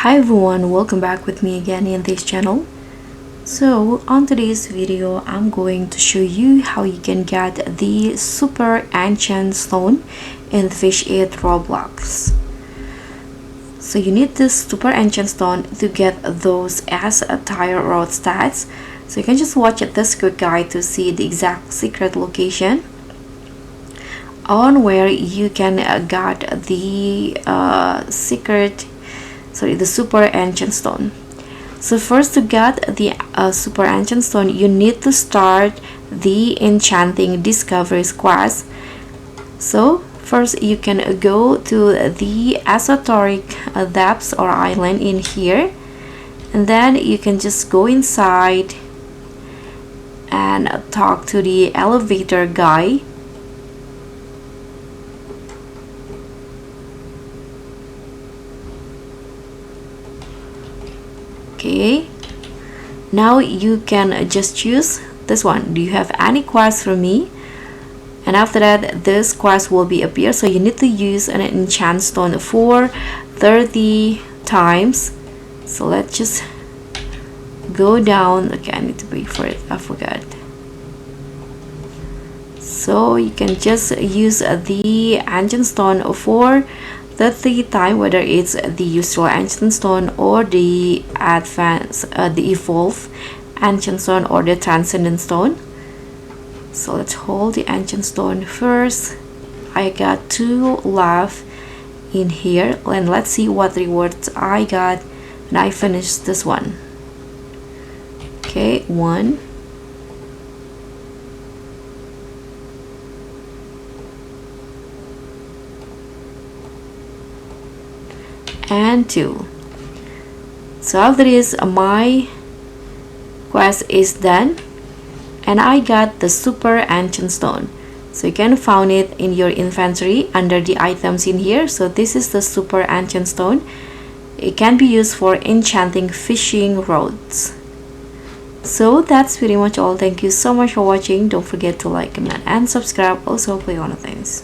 Hi everyone, welcome back with me again in this channel. So on today's video I'm going to show you how you can get the Super Enchant Stone in Fish Eat Roblox. So you need this Super Enchant Stone to get those as a tire road stats. So you can just watch this quick guide to see the exact secret location on where you can get the the Super Enchant Stone. So first, to get the Super Enchant Stone, you need to start the Enchanting Discovery quest. So first you can go to the Esoteric Depths or island in here, and then you can just go inside and talk to the elevator guy. Okay, now you can just choose this one. Do you have any quest for me? And after that, this quest will be appear. So you need to use an enchant stone for 30 times. So let's just go down. Okay, I need to wait for it. I forgot. So you can just use the enchant stone for 30 times, whether it's the usual enchant stone or the the evolve enchant stone or the transcendent stone. So let's hold the enchant stone first. I got 2 left in here, and let's see what rewards I got when I finish this one. Okay, 1, and 2. So after this, my quest is done and I got the Super Enchant Stone. So you can find it in your inventory under the items in here. So this is the Super Enchant Stone. It can be used for enchanting fishing rods. So that's pretty much all. Thank you so much for watching. Don't forget to like, comment, and subscribe. Also play on the things.